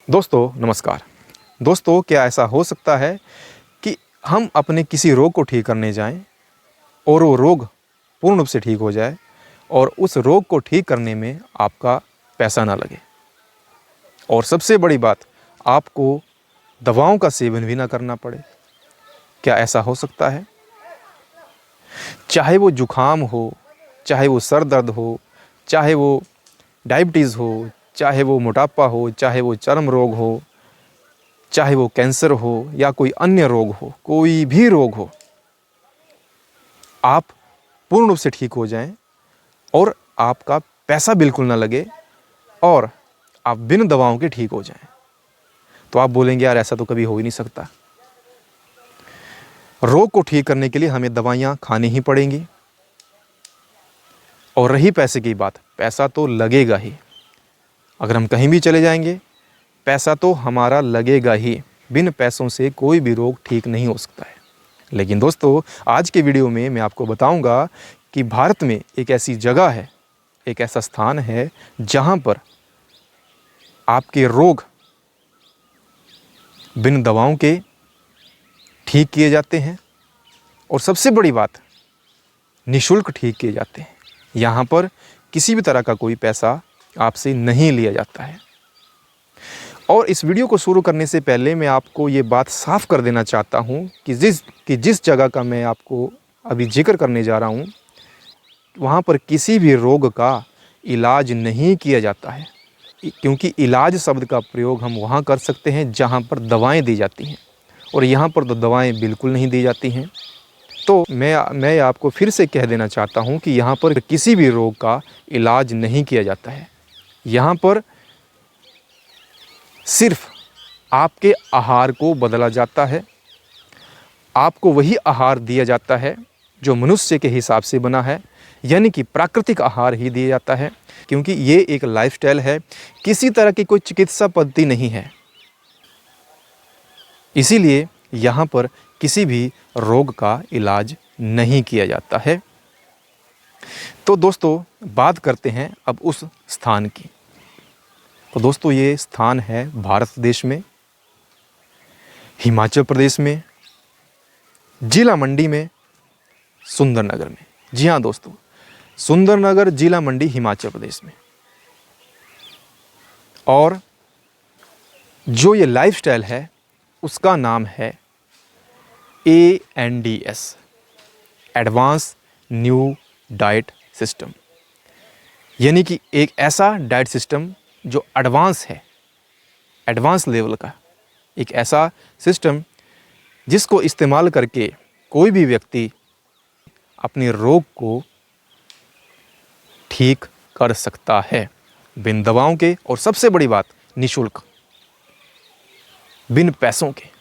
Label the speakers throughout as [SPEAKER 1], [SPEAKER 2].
[SPEAKER 1] दोस्तों नमस्कार। दोस्तों, क्या ऐसा हो सकता है कि हम अपने किसी रोग को ठीक करने जाएं और वो रोग पूर्ण रूप से ठीक हो जाए और उस रोग को ठीक करने में आपका पैसा ना लगे, और सबसे बड़ी बात, आपको दवाओं का सेवन भी ना करना पड़े? क्या ऐसा हो सकता है? चाहे वो जुखाम हो, चाहे वो सर दर्द हो, चाहे वो डायबिटीज़ हो, चाहे वो मोटापा हो, चाहे वो चर्म रोग हो, चाहे वो कैंसर हो या कोई अन्य रोग हो, कोई भी रोग हो, आप पूर्ण रूप से ठीक हो जाएं और आपका पैसा बिल्कुल ना लगे और आप बिन दवाओं के ठीक हो जाएं। तो आप बोलेंगे, यार ऐसा तो कभी हो ही नहीं सकता। रोग को ठीक करने के लिए हमें दवाइयाँ खानी ही पड़ेंगी। और रही पैसे की बात, पैसा तो लगेगा ही। अगर हम कहीं भी चले जाएंगे, पैसा तो हमारा लगेगा ही। बिन पैसों से कोई भी रोग ठीक नहीं हो सकता है। लेकिन दोस्तों, आज के वीडियो में मैं आपको बताऊंगा कि भारत में एक ऐसी जगह है, एक ऐसा स्थान है जहां पर आपके रोग बिन दवाओं के ठीक किए जाते हैं और सबसे बड़ी बात, निःशुल्क ठीक किए जाते हैं। यहाँ पर किसी भी तरह का कोई पैसा आपसे नहीं लिया जाता है। और इस वीडियो को शुरू करने से पहले मैं आपको ये बात साफ कर देना चाहता हूँ कि जिस जगह का मैं आपको अभी जिक्र करने जा रहा हूँ, वहाँ पर किसी भी रोग का इलाज नहीं किया जाता है। क्योंकि इलाज शब्द का प्रयोग हम वहाँ कर सकते हैं जहाँ पर दवाएं दी जाती हैं, और यहाँ पर तो दवाएं बिल्कुल नहीं दी जाती हैं। तो मैं आपको फिर से कह देना चाहता हूँ कि यहाँ पर किसी भी रोग का इलाज नहीं किया जाता है। यहाँ पर सिर्फ आपके आहार को बदला जाता है। आपको वही आहार दिया जाता है जो मनुष्य के हिसाब से बना है, यानी कि प्राकृतिक आहार ही दिया जाता है। क्योंकि ये एक लाइफस्टाइल है, किसी तरह की कोई चिकित्सा पद्धति नहीं है। इसीलिए यहाँ पर किसी भी रोग का इलाज नहीं किया जाता है। तो दोस्तों, बात करते हैं अब उस स्थान की। तो दोस्तों, ये स्थान है भारत देश में, हिमाचल प्रदेश में, जिला मंडी में, सुंदरनगर में। जी हाँ दोस्तों, सुंदरनगर, जिला मंडी, हिमाचल प्रदेश में। और जो ये लाइफस्टाइल है उसका नाम है ANDS, advance new diet system. यानी कि एक ऐसा डाइट सिस्टम जो एडवांस है, एडवांस लेवल का एक ऐसा सिस्टम जिसको इस्तेमाल करके कोई भी व्यक्ति अपने रोग को ठीक कर सकता है बिन दवाओं के, और सबसे बड़ी बात, निःशुल्क, बिन पैसों के।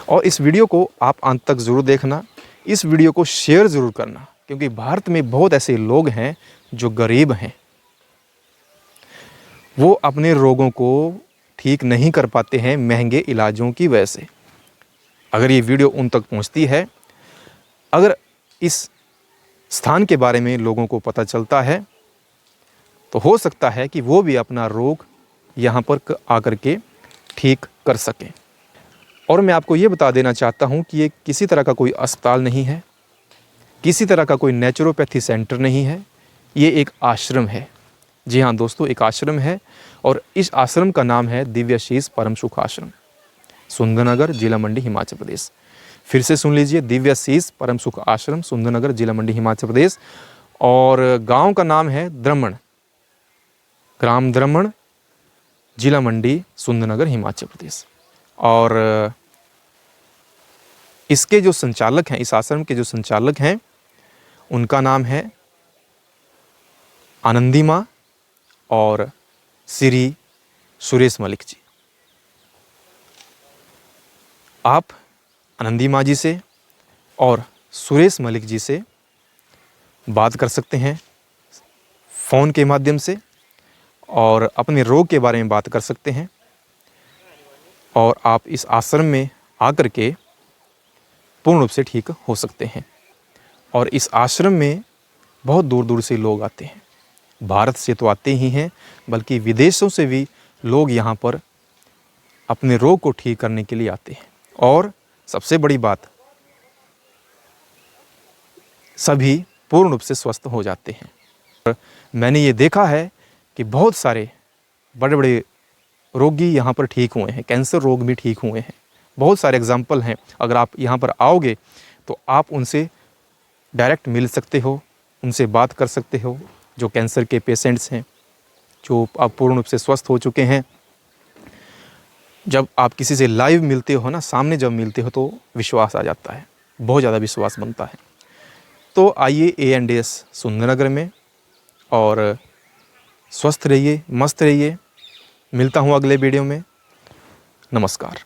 [SPEAKER 1] और इस वीडियो को आप अंत तक ज़रूर देखना, इस वीडियो को शेयर ज़रूर करना, क्योंकि भारत में बहुत ऐसे लोग हैं जो गरीब हैं, वो अपने रोगों को ठीक नहीं कर पाते हैं महंगे इलाजों की वजह से। अगर ये वीडियो उन तक पहुंचती है, अगर इस स्थान के बारे में लोगों को पता चलता है, तो हो सकता है कि वो भी अपना रोग यहाँ पर आकर के ठीक कर सकें। और मैं आपको ये बता देना चाहता हूँ कि ये किसी तरह का कोई अस्पताल नहीं है, किसी तरह का कोई नेचुरोपैथी सेंटर नहीं है, ये एक आश्रम है। जी हाँ दोस्तों, एक आश्रम है, और इस आश्रम का नाम है दिव्याशीष परम सुख आश्रम, सुंदरनगर, जिला मंडी, हिमाचल प्रदेश। फिर से सुन लीजिए, दिव्याशीष परम सुख आश्रम, सुंदरनगर, जिला मंडी, हिमाचल प्रदेश। और गांव का नाम है द्रमण, ग्राम द्रमण, जिला मंडी, सुंदरनगर, हिमाचल प्रदेश। और इसके जो संचालक हैं, इस आश्रम के जो संचालक हैं, उनका नाम है आनंदी माँ और श्री सुरेश मलिक जी। आप आनंदी माँ जी से और सुरेश मलिक जी से बात कर सकते हैं फ़ोन के माध्यम से, और अपने रोग के बारे में बात कर सकते हैं। और आप इस आश्रम में आकर के पूर्ण रूप से ठीक हो सकते हैं। और इस आश्रम में बहुत दूर दूर से लोग आते हैं, भारत से तो आते ही हैं, बल्कि विदेशों से भी लोग यहाँ पर अपने रोग को ठीक करने के लिए आते हैं। और सबसे बड़ी बात, सभी पूर्ण रूप से स्वस्थ हो जाते हैं। मैंने ये देखा है कि बहुत सारे बड़े बड़े रोगी यहाँ पर ठीक हुए हैं, कैंसर रोग भी ठीक हुए हैं। बहुत सारे एग्जाम्पल हैं। अगर आप यहाँ पर आओगे तो आप उनसे डायरेक्ट मिल सकते हो, उनसे बात कर सकते हो, जो कैंसर के पेशेंट्स हैं, जो आप पूर्ण रूप से स्वस्थ हो चुके हैं। जब आप किसी से लाइव मिलते हो ना, सामने जब मिलते हो तो विश्वास आ जाता है, बहुत ज़्यादा विश्वास बनता है। तो आइए A&S सुंदरनगर में और स्वस्थ रहिए, मस्त रहिए। मिलता हूँ अगले वीडियो में। नमस्कार।